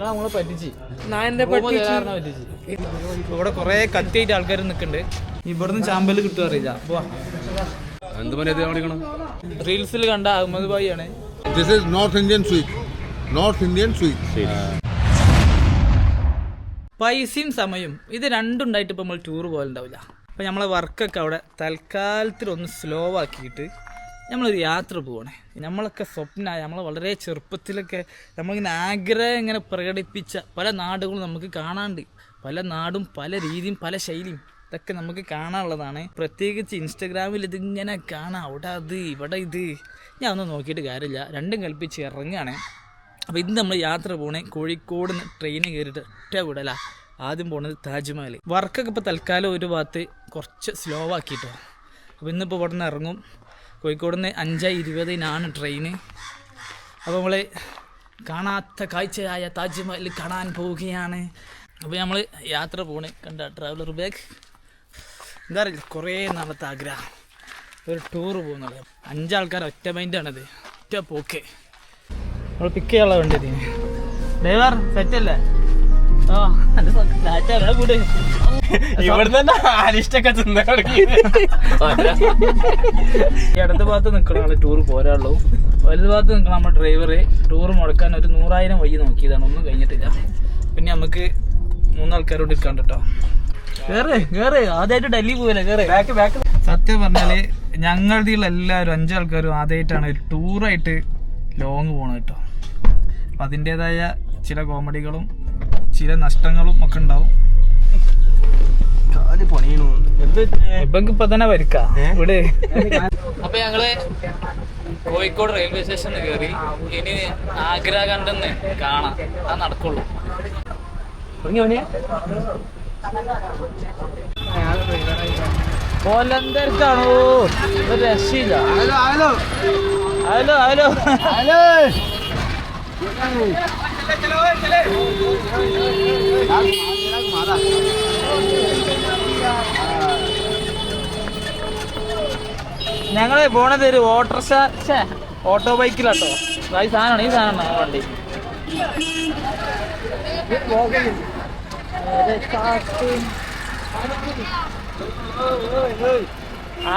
നമ്മളെ പറ്റിച്ച് ഇവിടെ കൊറേ കത്തിയായിട്ട് ആൾക്കാർ നിൽക്കുന്നുണ്ട്. ഇവിടുന്ന് ചാമ്പല് കിട്ടുക അറിയില്ല. റീൽസിൽ കണ്ട അഹമ്മദ് ഭായി ആണ്. പൈസയും സമയവും ഇത് രണ്ടുണ്ടായിട്ട് ഇപ്പം നമ്മൾ ടൂർ പോലുണ്ടാവില്ല. അപ്പം നമ്മളെ വർക്കൊക്കെ അവിടെ തൽക്കാലത്തിലൊന്ന് സ്ലോ ആക്കിയിട്ട് നമ്മളൊരു യാത്ര പോവാണ്. നമ്മളൊക്കെ സ്വപ്നമായ നമ്മൾ വളരെ ചെറുപ്പത്തിലൊക്കെ നമ്മളിങ്ങനെ ആഗ്രഹം ഇങ്ങനെ പ്രകടിപ്പിച്ച പല നാടുകളും നമുക്ക് കാണാണ്ട്. പല നാടും പല രീതിയും പല ശൈലിയും ഇതൊക്കെ നമുക്ക് കാണാനുള്ളതാണ്. പ്രത്യേകിച്ച് ഇൻസ്റ്റഗ്രാമിൽ ഇതിങ്ങനെ കാണാം. അവിടെ അത് ഇവിടെ ഇത്. ഞാൻ ഒന്നും നോക്കിയിട്ട് കാര്യമില്ല, രണ്ടും കൽപ്പിച്ച് ഇറങ്ങുകയാണ്. അപ്പോൾ ഇന്ന് നമ്മൾ യാത്ര പോകണേ കോഴിക്കോട് നിന്ന് ട്രെയിന് കയറിയിട്ട് ഒറ്റ വിടല. ആദ്യം പോകുന്നത് താജ്മഹൽ. വർക്കൊക്കെ ഇപ്പോൾ തൽക്കാലം ഒരു ഭാഗത്ത് കുറച്ച് സ്ലോ ആക്കിയിട്ടോ. അപ്പോൾ ഇന്നിപ്പോൾ ഇവിടെ നിന്ന് ഇറങ്ങും. കോഴിക്കോട് നിന്ന് 5:20 ട്രെയിന്. അപ്പോൾ നമ്മൾ കാണാത്ത കാഴ്ചയായ താജ്മഹൽ കാണാൻ പോവുകയാണ്. അപ്പോൾ നമ്മൾ യാത്ര പോകണേ. കണ്ട ട്രാവലർ ബാഗ് എന്താ അറിയില്ല, കുറേ നാളത്തെ ആഗ്രഹം ഒരു ടൂറ് പോകുന്നത്. 5 ആൾക്കാർ ഒറ്റ മൈൻഡാണത്, ഒറ്റ പോക്കെ. നമ്മൾ പിക്ക് ചെയ്യാനുള്ള വേണ്ടത്. ഡ്രൈവർ സെറ്റല്ലേ? ഇവിടെ അരിഷ്ടൊക്കെ ഇടത് ഭാഗത്ത് നിൽക്കണം ആള് ടൂർ പോരാളുള്ളൂ. വലത് ഭാഗത്ത് നിൽക്കണം നമ്മുടെ ഡ്രൈവറ്. ടൂർ മുടക്കാൻ ഒരു 100,000 വഴി നോക്കിയതാണ്, ഒന്നും കഴിഞ്ഞിട്ടില്ല. പിന്നെ നമുക്ക് 3 ആൾക്കാരോട് ഇരിക്കാണ്ട് കേട്ടോ. കേറ് ആദ്യമായിട്ട് ഡൽഹി പോവില്ല, കേറ്. സത്യം പറഞ്ഞാല് ഞങ്ങളുടെ എല്ലാവരും 5 ആൾക്കാരും ആദ്യമായിട്ടാണ് ഒരു ടൂറായിട്ട് ലോങ് പോണത് കേട്ടോ. അപ്പം അതിൻ്റെതായ ചില കോമഡികളും ചില നഷ്ടങ്ങളും ഒക്കെ ഉണ്ടാവും. ഇപ്പൊ തന്നെ വരിക്കാ ഇവിടെ. അപ്പൊ ഞങ്ങള് കോഴിക്കോട് റെയിൽവേ സ്റ്റേഷനിൽ കയറി. ഇനി ആഗ്ര കണ്ടെന്ന് കാണാം, അത് നടക്കുള്ളൂ. കൊലന്തരക്കാണോ ഒരു രക്ഷയില്ല. ഹലോ ഹലോ ഹലോ ഞങ്ങള് പോണത് ഒരു ഓട്ടോ ബൈക്കിലാട്ടോ. ഈ സാധനമാണ്, ഈ സാധനമാണ് വണ്ടി.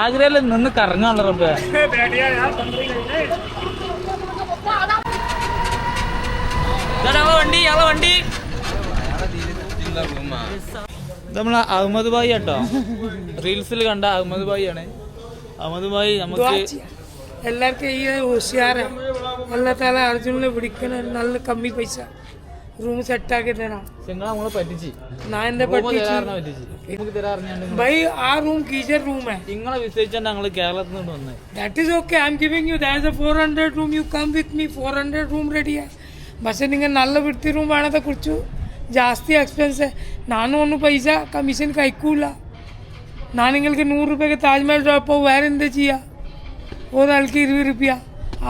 ആഗ്രയിൽ നിന്ന് കറങ്ങാനുള്ള റബ്ബേ. വണ്ടി നമ്മളെ അഹമ്മദ് ഭായി കേട്ടോ. റീൽസിൽ കണ്ട അഹമ്മദ് ഭായി ആണ്. അഹമ്മദ് ഭായി നമുക്ക് എല്ലാവർക്കും ഈ ഹുഷിയാറ് അല്ലാ താല അർജുനെ പിടിക്കണ നല്ല കമ്മി പൈസ रूम सेट आके देना നമ്മളെ പറ്റിച്ച്. भाई आ रूम गीजर रूम है. നിങ്ങളെ വിശ്വസിച്ചാണ് ഞങ്ങൾ കേരളത്തിൽ നിന്ന് വന്നത്. That is okay. I am giving you. There is a 400 room. You come with me. 400 room ready है. പക്ഷെ നിങ്ങൾ നല്ല വൃത്തി റൂം വേണത്തെ കുറിച്ചു ജാസ്തി എക്സ്പെൻസ്. ನಾನು ಒಂದು പൈസ കമ്മീഷൻ കഴിക്കൂല. ನಾನು നിങ്ങൾക്ക് 100 രൂപയ്ക്ക് താജ്മഹൽ ഡ്രോപ്പ് വേറെ എന്ത് ചെയ്യുക? ഒരാൾക്ക് 20 രൂപ.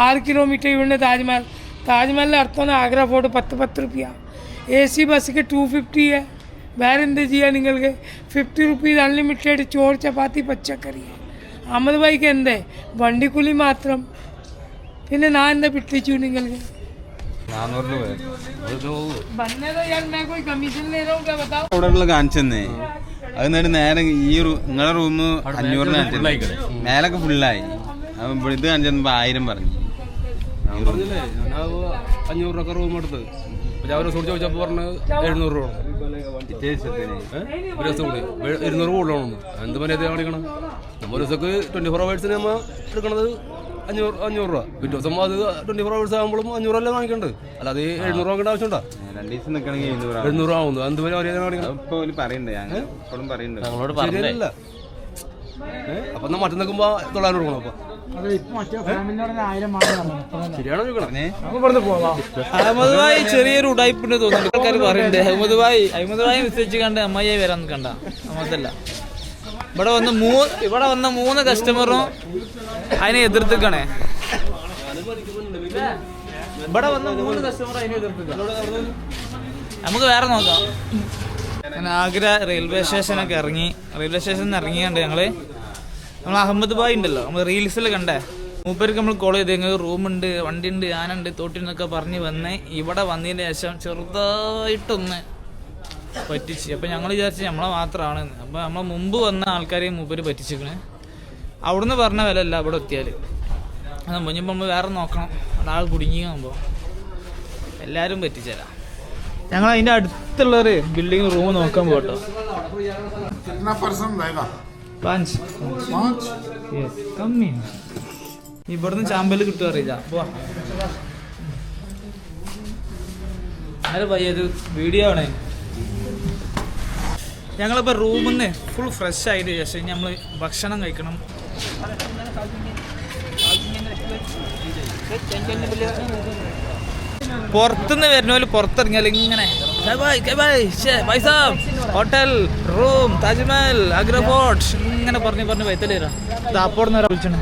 6 കിലോമീറ്റർ ഇവിടെ താജ്മഹൽ. താജ്മഹലിൻ്റെ അടുത്താണ് ആഗ്ര ഫോർട്ട്. 10 രൂപ. AC ബസ്സിക്ക് 250 है. വേറെ എന്ത് ചെയ്യുക നിങ്ങൾക്ക്? 50 റുപ്പീസ് അൺലിമിറ്റഡ് ചോറ് ചപ്പാത്തി പച്ചക്കറി. അഹമ്മദ് ഭായിക്ക് എന്തേ വണ്ടിക്കൂലി മാത്രം. പിന്നെ ഞാൻ എന്താ പിട്ടിച്ചു നിങ്ങൾക്ക്? 400 രൂപ കാണിച്ചെന്നേ. അത് നേരെ ഈ നിങ്ങളെ റൂം 500 മേലൊക്കെ ഫുള്ളായി. ഇത് കാണിച്ചപ്പോ 1000 പറഞ്ഞു. 500 രൂപ റൂം എടുത്ത് രാവിലെ സുഹൃത്ത് ചോദിച്ചപ്പോ പറഞ്ഞ് 700 രൂപ ഒരു ദിവസം കൂടി 200 കൂടുതലാണ്. എന്ത് മര്യാദ കാണിക്കണം? നമ്മൾ ഒരു ദിവസക്ക് 24 hours നമ്മൾ എടുക്കണത് 500 രൂപ. പിറ്റേ ദിവസം അത് 24 hours ആകുമ്പോഴും 500 അല്ലേ കാണിക്കണ്ട്. അല്ലാതെ 700 വാങ്ങേണ്ട ആവശ്യമുണ്ടോ? 2 ദിവസം നിൽക്കണമെങ്കിൽ 700 ആവുന്നു. എന്ത് മര്യാദ കാണിക്കണം? ശരിയല്ല. അപ്പൊ മറ്റു നിൽക്കുമ്പോ 900 കൊടുക്കണം. അപ്പൊ അഹമ്മദ് ഭായി ചെറിയൊരു ഉടായ്പുണ്ട് തോന്നുന്നു. ആൾക്കാർ പറയുന്നുണ്ട് അഹമ്മദ് ഭായി വിശ്വസിച്ച് കണ്ട് അമ്മായി വരാൻ കണ്ട. അമ്മത്തല്ല, ഇവിടെ വന്ന 3 കസ്റ്റമറും അതിനെ എതിർത്തിക്കണേ. ഇവിടെ വന്ന 3 കസ്റ്റമർ അതിനെ എതിർത്തിക്ക. നമുക്ക് വേറെ നോക്കാം. ആഗ്ര റെയിൽവേ സ്റ്റേഷനൊക്കെ ഇറങ്ങി. റെയിൽവേ സ്റ്റേഷനിൽ നിന്ന് ഇറങ്ങിയുണ്ട് നമ്മൾ അഹമ്മദ് ഭായി ഉണ്ടല്ലോ, നമ്മൾ റീൽസിൽ കണ്ടേ മൂപ്പർക്ക് നമ്മൾ കോൾ ചെയ്ത് ഞങ്ങൾക്ക് റൂമുണ്ട്, വണ്ടിയുണ്ട്, ആനുണ്ട്, തോട്ടിന്നൊക്കെ പറഞ്ഞ് വന്ന് ഇവിടെ വന്നതിന് ശേഷം ചെറുതായിട്ടൊന്ന് പറ്റിച്ച്. അപ്പോൾ ഞങ്ങൾ വിചാരിച്ച് നമ്മളെ മാത്രമാണെന്ന്. അപ്പോൾ നമ്മൾ മുമ്പ് വന്ന ആൾക്കാരെയും മൂപ്പര് പറ്റിച്ചിരിക്കണേ. അവിടുന്ന് പറഞ്ഞ വില അല്ല ഇവിടെ എത്തിയാൽ. അത് മുന്നിപ്പോൾ നമ്മൾ വേറെ നോക്കണം. അവിടെ ആൾ കുടുങ്ങിയാകുമ്പോൾ എല്ലാവരും പറ്റിച്ചേരാം. ഞങ്ങൾ അതിൻ്റെ അടുത്തുള്ളൊരു ബിൽഡിംഗ് റൂം നോക്കാൻ പോകട്ടോ. കമ്മിയാണ് ഇവിടുന്ന് ചാമ്പല് കിട്ടുക അറിയില്ല. അതെ ഭയ്യ, ഒരു വീഡിയോ ആണ്. ഞങ്ങളിപ്പോൾ റൂമിൽ നിന്ന് ഫുൾ ഫ്രഷ് ആയിട്ട് ശേഷം നമ്മൾ ഭക്ഷണം കഴിക്കണം. പുറത്തുനിന്ന് വരുന്ന പോലെ പുറത്തിറങ്ങിയാൽ ഇങ്ങനെ hotel, room, Taj Mahal, Agra fort ഇങ്ങനെ പറഞ്ഞ് വൈത്തല് തരാം. താപ്പോടുന്ന ഒരാൾ വിളിച്ചാണ്.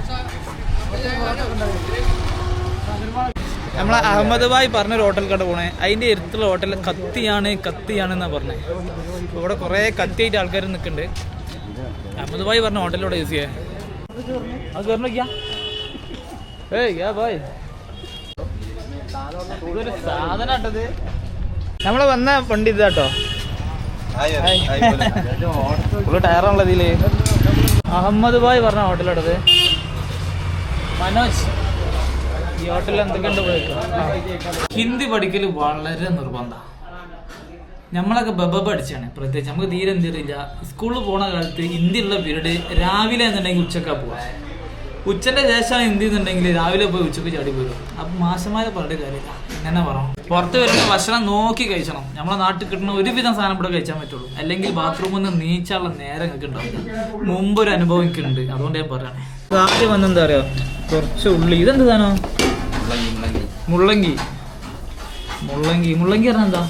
നമ്മളെ അഹമ്മദ് ഭായ് പറഞ്ഞൊരു ഹോട്ടൽ കണ്ട പോണേ. അതിൻ്റെ അടുത്തുള്ള ഹോട്ടൽ കത്തിയാണെന്നാണ് പറഞ്ഞത്. ഇവിടെ കുറേ കത്തിയായിട്ട് ആൾക്കാർ നിൽക്കുന്നുണ്ട്. അഹമ്മദ് ഭായ് പറഞ്ഞ ഹോട്ടലിലൂടെ യൂസ് ചെയ്യാൻ അത് കയറണോക്കിയാ. ഭായ് ഇതൊരു സാധനം കേട്ടത്. നമ്മള് വന്ന വണ്ടി ഇതാട്ടോ. ടയറാണല്ലോ ഇതില്. അഹമ്മദ് ഭായ് പറഞ്ഞ ഹോട്ടലാണത്. മനോജ് ഈ ഹോട്ടലിൽ എന്തൊക്കെയുണ്ട് പോയേക്കാം. ഹിന്ദി പഠിക്കൽ വളരെ നിർബന്ധം. നമ്മളൊക്കെ പഠിച്ചാണ്. പ്രത്യേകിച്ച് നമുക്ക് തീരെ എന്ത് അറിയില്ല. സ്കൂളിൽ പോണ കാലത്ത് ഹിന്ദി ഉള്ള പീരീഡ് രാവിലെ എന്നുണ്ടെങ്കിൽ ഉച്ചക്കാ പോവാ. ഉച്ചന്റെ ശേഷം ഹിന്ദി എന്നുണ്ടെങ്കിൽ രാവിലെ പോയി ഉച്ചക്ക് ചാടി പോരും. അപ്പം മാഷന്മാരെ പറഞ്ഞ കാര്യമില്ല. എങ്ങനെ പറഞ്ഞു, പുറത്ത് വരുന്ന ഭക്ഷണം നോക്കി കഴിച്ചണം. നമ്മളെ നാട്ടിൽ കിട്ടുന്ന ഒരുവിധം സാധനം ഇവിടെ കഴിച്ചാൽ പറ്റുള്ളൂ. അല്ലെങ്കിൽ ബാത്റൂമിൽ നിന്ന് നീച്ചാനുള്ള നേരം നിങ്ങൾക്ക് ഉണ്ടാവില്ല. മുമ്പൊരു അനുഭവം എനിക്കുണ്ട്, അതുകൊണ്ട് ഞാൻ പറയണേ. ആദ്യം വന്നെന്താ പറയാ, കുറച്ച് ഉള്ളി. ഇതെന്ത് സാധനം? മുള്ളങ്കി. പറഞ്ഞാ എന്താ?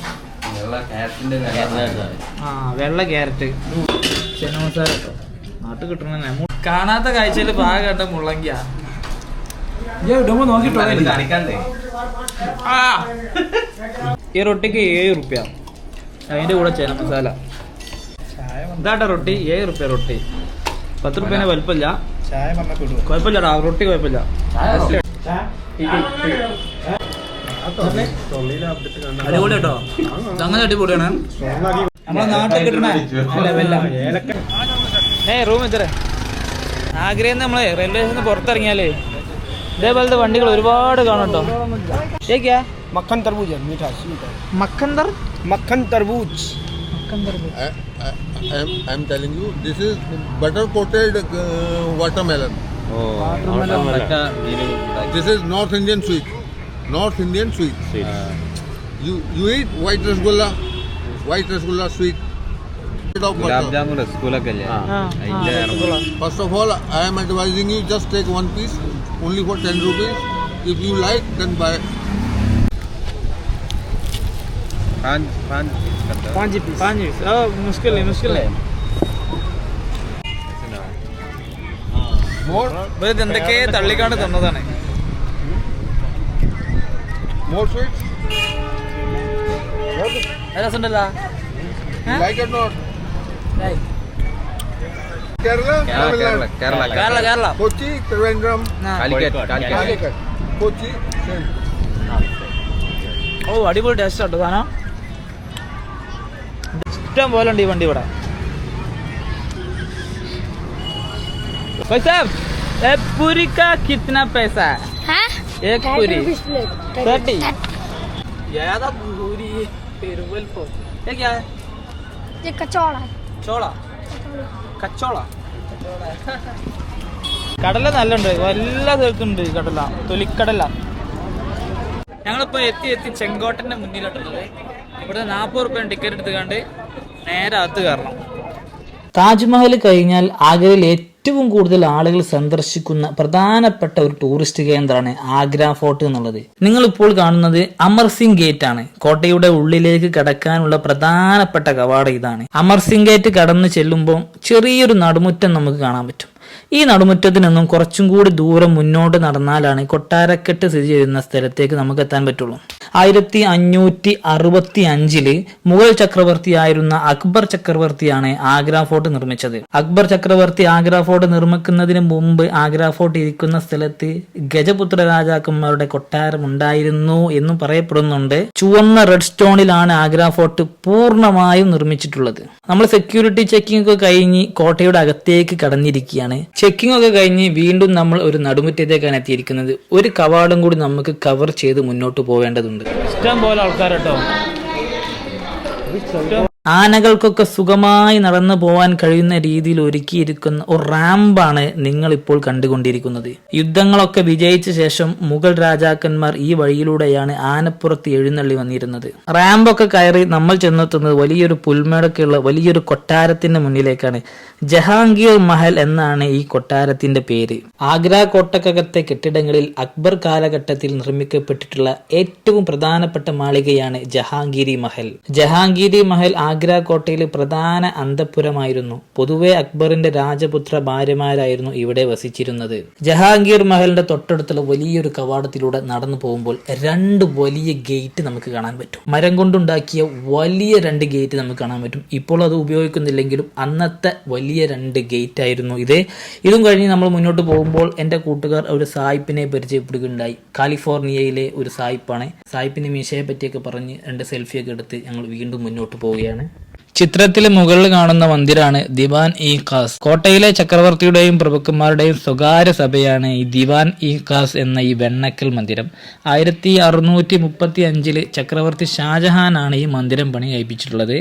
വെള്ള ക്യാരറ്റ്, ചെന മസാല കേട്ടോ. നാട്ടിൽ കിട്ടണ കാണാത്ത കാഴ്ചയിൽ പാക കണ്ട മുള്ളങ്കിയാ. നോക്കിട്ടോ. ഈ റൊട്ടിക്ക് 7 റുപ്യ. അതിന്റെ കൂടെ ചെന മസാല. ഇതാട്ട റൊട്ടി 7 റുപ്യ റൊട്ടി. 10 റുപ്യനെ വലുപ്പമില്ല. കുഴപ്പമില്ലടാ, റൊട്ടി കുഴപ്പമില്ല. അടിപൊളി കേട്ടോ, അങ്ങനെ അടിപൊളിയാണ്. നമ്മളെ നാട്ടിൽ കിട്ടണ റൂം ഇത്ര. ആഗ്രയിൽ നിന്ന് നമ്മളെ റെയിൽവേ സ്റ്റേഷന് പുറത്തിറങ്ങിയാലേ ഇതേപോലത്തെ വണ്ടികൾ ഒരുപാട് കാണും കേട്ടോ. मक्खन तरबूज है, मीठा स्वीट है। मक्खन तरबूज. I am telling you, this is butter coated watermelon. This is North Indian sweet. You eat white rasgulla sweet. Gulab jamun രസഗുളൊക്കെ അല്ലേ? First of all, I am advising you just take one piece, only for 10 rupees. If you like, then buy. 5 piece. मुश्किल है. എന്തൊക്കെ തള്ളിക്കാണ്ട് തന്നതാണ്. More sweets? രസമുണ്ടല്ലോ. Like it or not? Kerala? Kochi, Trivandrum, Calicut. Kochi, same. ഓ അടിപൊളി taste ആട്ടോ സാധനം. ഇഷ്ടം പോലെ ഉണ്ട് ഈ വണ്ടി ഇവിടെ. पूरी का कितना पैसा है? एक पूरी 30. ज्यादा पूरी पेरुवल को ये क्या है? ये कचौड़ा. കച്ചോള. കടല നല്ലുണ്ട്, എല്ലാ സ്ഥലത്തുണ്ട് കടല, തൊലിക്കടല. ഞങ്ങളിപ്പോൾ എത്തി ചെങ്കോട്ടൻ്റെ മുന്നിലോട്ടുള്ളത്. ഇവിടെ 40 റുപ്യ ടിക്കറ്റ് എടുത്തുകൊണ്ട് നേരെ അകത്ത് കയറണം. താജ്മഹൽ കഴിഞ്ഞാൽ ആഗ്രയിൽ ഏറ്റവും കൂടുതൽ ആളുകൾ സന്ദർശിക്കുന്ന പ്രധാനപ്പെട്ട ഒരു ടൂറിസ്റ്റ് കേന്ദ്രമാണ് ആഗ്ര ഫോർട്ട് എന്നുള്ളത്. നിങ്ങൾ ഇപ്പോൾ കാണുന്നത് അമർ സിംഗ് ഗേറ്റ് ആണ്. കോട്ടയുടെ ഉള്ളിലേക്ക് കടക്കാനുള്ള പ്രധാനപ്പെട്ട കവാടം ഇതാണ്. അമർ സിംഗ് ഗേറ്റ് കടന്നു ചെല്ലുമ്പോൾ ചെറിയൊരു നടുമുറ്റം നമുക്ക് കാണാൻ പറ്റും. ഈ നടുമുറ്റത്തിൽ നിന്നും കുറച്ചും കൂടി ദൂരം മുന്നോട്ട് നടന്നാലാണ് കൊട്ടാരക്കെട്ട് സ്ഥിതി ചെയ്യുന്ന സ്ഥലത്തേക്ക് നമുക്ക് എത്താൻ പറ്റുള്ളൂ. 1565 മുഗൾ ചക്രവർത്തിയായിരുന്ന അക്ബർ ചക്രവർത്തിയാണ് ആഗ്ര ഫോർട്ട് നിർമ്മിച്ചത്. അക്ബർ ചക്രവർത്തി ആഗ്ര ഫോർട്ട് നിർമ്മിക്കുന്നതിന് മുമ്പ് ആഗ്ര ഫോർട്ട് ഇരിക്കുന്ന സ്ഥലത്ത് ഗജപുത്ര രാജാക്കന്മാരുടെ കൊട്ടാരം ഉണ്ടായിരുന്നു എന്നും പറയപ്പെടുന്നുണ്ട്. ചുവന്ന റെഡ് സ്റ്റോണിലാണ് ആഗ്ര ഫോർട്ട് പൂർണ്ണമായും നിർമ്മിച്ചിട്ടുള്ളത്. നമ്മൾ സെക്യൂരിറ്റി ചെക്കിംഗ് ഒക്കെ കഴിഞ്ഞ് കോട്ടയുടെ അകത്തേക്ക് കടന്നിരിക്കുകയാണ്. ചെക്കിംഗ് ഒക്കെ കഴിഞ്ഞ് വീണ്ടും നമ്മൾ ഒരു നടുമുറ്റത്തേക്കാണ് എത്തിയിരിക്കുന്നത്. ഒരു കവാടം കൂടി നമുക്ക് കവർ ചെയ്ത് മുന്നോട്ട് പോവേണ്ടതുണ്ട്. ഇഷ്ടം പോലെ ആൾക്കാരട്ടോ. ആനകൾക്കൊക്കെ സുഖമായി നടന്നു പോവാൻ കഴിയുന്ന രീതിയിൽ ഒരുക്കിയിരിക്കുന്ന ഒരു റാമ്പാണ് നിങ്ങൾ ഇപ്പോൾ കണ്ടുകൊണ്ടിരിക്കുന്നത്. യുദ്ധങ്ങളൊക്കെ വിജയിച്ച ശേഷം മുഗൾ രാജാക്കന്മാർ ഈ വഴിയിലൂടെയാണ് ആനപ്പുറത്ത് എഴുന്നള്ളി വന്നിരുന്നത്. റാമ്പൊക്കെ കയറി നമ്മൾ ചെന്നെത്തുന്നത് വലിയൊരു പുൽമേടൊക്കെയുള്ള വലിയൊരു കൊട്ടാരത്തിന്റെ മുന്നിലേക്കാണ്. ജഹാംഗീർ മഹൽ എന്നാണ് ഈ കൊട്ടാരത്തിന്റെ പേര്. ആഗ്ര കോട്ടക്കകത്തെ കെട്ടിടങ്ങളിൽ അക്ബർ കാലഘട്ടത്തിൽ നിർമ്മിക്കപ്പെട്ടിട്ടുള്ള ഏറ്റവും പ്രധാനപ്പെട്ട മാളികയാണ് ജഹാംഗീരി മഹൽ. ജഹാംഗീരി മഹൽ ആഗ്ര കോട്ടയിലെ പ്രധാന അന്തഃപുരമായിരുന്നു. പൊതുവെ അക്ബറിന്റെ രാജപുത്ര ഭാര്യമാരായിരുന്നു ഇവിടെ വസിച്ചിരുന്നത്. ജഹാംഗീർ മഹലിന്റെ തൊട്ടടുത്തുള്ള വലിയൊരു കവാടത്തിലൂടെ നടന്നു പോകുമ്പോൾ 2 വലിയ ഗേറ്റ് നമുക്ക് കാണാൻ പറ്റും. മരം കൊണ്ടുണ്ടാക്കിയ വലിയ 2 ഗേറ്റ് നമുക്ക് കാണാൻ പറ്റും. ഇപ്പോൾ അത് ഉപയോഗിക്കുന്നില്ലെങ്കിലും അന്നത്തെ വലിയ 2 ഗേറ്റ് ആയിരുന്നു ഇത്. ഇതും കഴിഞ്ഞ് നമ്മൾ മുന്നോട്ട് പോകുമ്പോൾ എൻ്റെ കൂട്ടുകാർ ഒരു സായിപ്പിനെ പരിചയപ്പെടുകയുണ്ടായി. കാലിഫോർണിയയിലെ ഒരു സായിപ്പാണ്. സായിപ്പിന്റെ മീശയെ പറ്റിയൊക്കെ പറഞ്ഞ് 2 സെൽഫിയൊക്കെ എടുത്ത് ഞങ്ങൾ വീണ്ടും മുന്നോട്ട് പോവുകയാണ്. ചിത്രത്തിലെ മുകളിൽ കാണുന്ന മന്ദിരാണ് ദിവാൻ ഇ ഖാസ്. കോട്ടയിലെ ചക്രവർത്തിയുടെയും പ്രഭുക്കന്മാരുടെയും സ്വകാര്യ സഭയാണ് ഈ ദിവാൻ ഇ ഖാസ് എന്ന ഈ വെണ്ണക്കൽ മന്ദിരം. 1635 ചക്രവർത്തി ഷാജഹാനാണ് ഈ മന്ദിരം പണി കഴിപ്പിച്ചിട്ടുള്ളത്.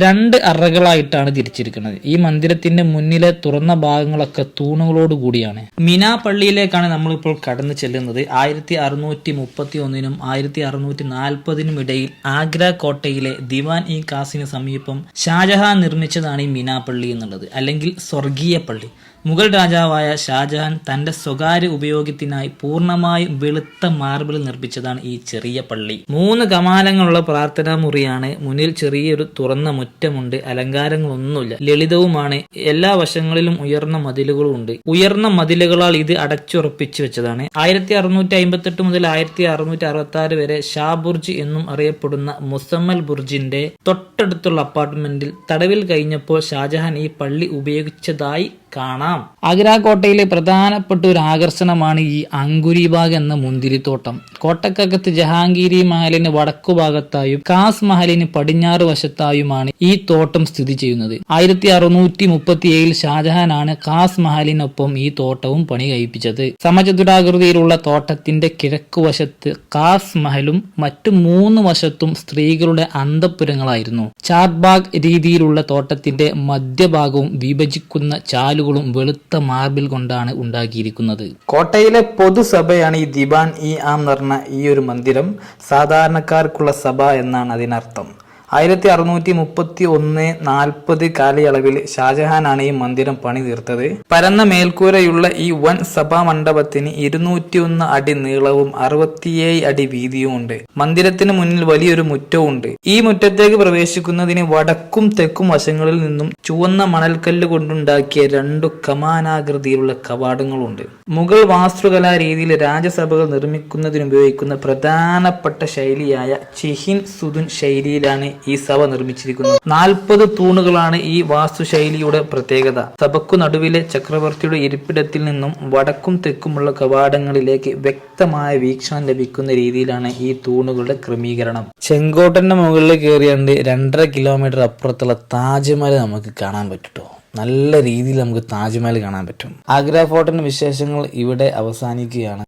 2 അറകളായിട്ടാണ് തിരിച്ചിരിക്കുന്നത്. ഈ മന്ദിരത്തിന്റെ മുന്നിലെ തുറന്ന ഭാഗങ്ങളൊക്കെ തൂണുകളോട് കൂടിയാണ്. മിനാ പള്ളിയിലേക്കാണ് നമ്മളിപ്പോൾ കടന്നു ചെല്ലുന്നത്. 1631 1640 ഇടയിൽ ആഗ്ര കോട്ടയിലെ ദിവാൻ ഇ ഖാസിന് സമീപം ഷാജഹാൻ നിർമ്മിച്ചതാണ് ഈ മിനാ പള്ളി എന്നുള്ളത്, അല്ലെങ്കിൽ സ്വർഗീയ പള്ളി. മുഗൾ രാജാവായ ഷാജഹാൻ തന്റെ സ്വകാര്യ ഉപയോഗത്തിനായി പൂർണ്ണമായും വെളുത്ത മാർബിൾ നിർമ്മിച്ചതാണ് ഈ ചെറിയ പള്ളി. 3 കമാനങ്ങളുള്ള പ്രാർത്ഥനാ മുറിയാണ്. മുന്നിൽ ചെറിയൊരു തുറന്ന മുറ്റമുണ്ട്. അലങ്കാരങ്ങളൊന്നുമില്ല. ലളിതവുമാണ്. എല്ലാ വശങ്ങളിലും ഉയർന്ന മതിലുകളും ഉണ്ട്. ഉയർന്ന മതിലുകളാൽ ഇത് അടച്ചുറപ്പിച്ചു വെച്ചതാണ്. 1658 മുതൽ 1666 വരെ ഷാ ബുർജ് എന്നും അറിയപ്പെടുന്ന മുസമ്മൽ ബുർജിന്റെ തൊട്ടടുത്തുള്ള അപ്പാർട്ട്മെന്റിൽ തടവിൽ കഴിഞ്ഞപ്പോൾ ഷാജഹാൻ ഈ പള്ളി ഉപയോഗിച്ചതായി കാണാം. ആഗ്ര കോട്ടയിലെ പ്രധാനപ്പെട്ട ഒരു ആകർഷണമാണ് ഈ അങ്കുരിബാഗ് എന്ന മുന്തിരിത്തോട്ടം. കോട്ടക്കകത്ത് ജഹാംഗീരി മഹലിന് വടക്കു ഭാഗത്തായും ഖാസ് മഹലിന് പടിഞ്ഞാറ് വശത്തായുമാണ് ഈ തോട്ടം സ്ഥിതി ചെയ്യുന്നത്. 1637 ഷാജഹാനാണ് ഖാസ് മഹലിനൊപ്പം ഈ തോട്ടവും പണി കഴിപ്പിച്ചത്. സമചതുരാകൃതിയിലുള്ള തോട്ടത്തിന്റെ കിഴക്കുവശത്ത് ഖാസ് മഹലും മറ്റു 3 വശത്തും സ്ത്രീകളുടെ അന്തഃപുരങ്ങളായിരുന്നു. ചാർബാഗ് രീതിയിലുള്ള തോട്ടത്തിന്റെ മധ്യഭാഗവും വിഭജിക്കുന്ന ചാലുകളും വെളുത്ത മാർബിൾ കൊണ്ടാണ് ഉണ്ടാക്കിയിരിക്കുന്നത്. കോട്ടയിലെ പൊതുസഭയാണ് ഈ ദിവാൻ ഇ ആം എന്ന് പറഞ്ഞ ഈ ഒരു മന്ദിരം. സാധാരണക്കാർക്കുള്ള സഭ എന്നാണ് അതിനർത്ഥം. 1631-40 കാലയളവിൽ ഷാജഹാനാണ് ഈ മന്ദിരം പണി തീർത്തത്. പരന്ന മേൽക്കൂരയുള്ള ഈ വൻ സഭാ മണ്ഡപത്തിന് 201 അടി നീളവും 67 അടി വീതിയും ഉണ്ട്. മന്ദിരത്തിന് മുന്നിൽ വലിയൊരു മുറ്റവും ഉണ്ട്. ഈ മുറ്റത്തേക്ക് പ്രവേശിക്കുന്നതിന് വടക്കും തെക്കും വശങ്ങളിൽ നിന്നും ചുവന്ന മണൽക്കല്ല് കൊണ്ടുണ്ടാക്കിയ 2 കമാനാകൃതിയിലുള്ള കവാടങ്ങളുണ്ട്. മുഗൾ വാസ്തുകലാ രീതിയിൽ രാജസഭകൾ നിർമ്മിക്കുന്നതിന് ഉപയോഗിക്കുന്ന പ്രധാനപ്പെട്ട ശൈലിയായ ചിഹിൻ സുദുൻ ശൈലിയിലാണ് ഈ സഭ നിർമ്മിച്ചിരിക്കുന്നത്. 40 തൂണുകളാണ് ഈ വാസ്തുശൈലിയുടെ പ്രത്യേകത. സഭയ്ക്കു നടുവിലെ ചക്രവർത്തിയുടെ ഇരിപ്പിടത്തിൽ നിന്നും വടക്കും തെക്കുമുള്ള കവാടങ്ങളിലേക്ക് വ്യക്തമായ വീക്ഷണം ലഭിക്കുന്ന രീതിയിലാണ് ഈ തൂണുകളുടെ ക്രമീകരണം. ചെങ്കോട്ടന്റെ മുകളിൽ കയറിയാണ്ട് 2.5 കിലോമീറ്റർ അപ്പുറത്തുള്ള താജ്മഹൽ നമുക്ക് കാണാൻ പറ്റും. നല്ല രീതിയിൽ നമുക്ക് താജ്മഹൽ കാണാൻ പറ്റും. ആഗ്ര ഫോർട്ടിന്റെ വിശേഷങ്ങൾ ഇവിടെ അവസാനിക്കുകയാണ്.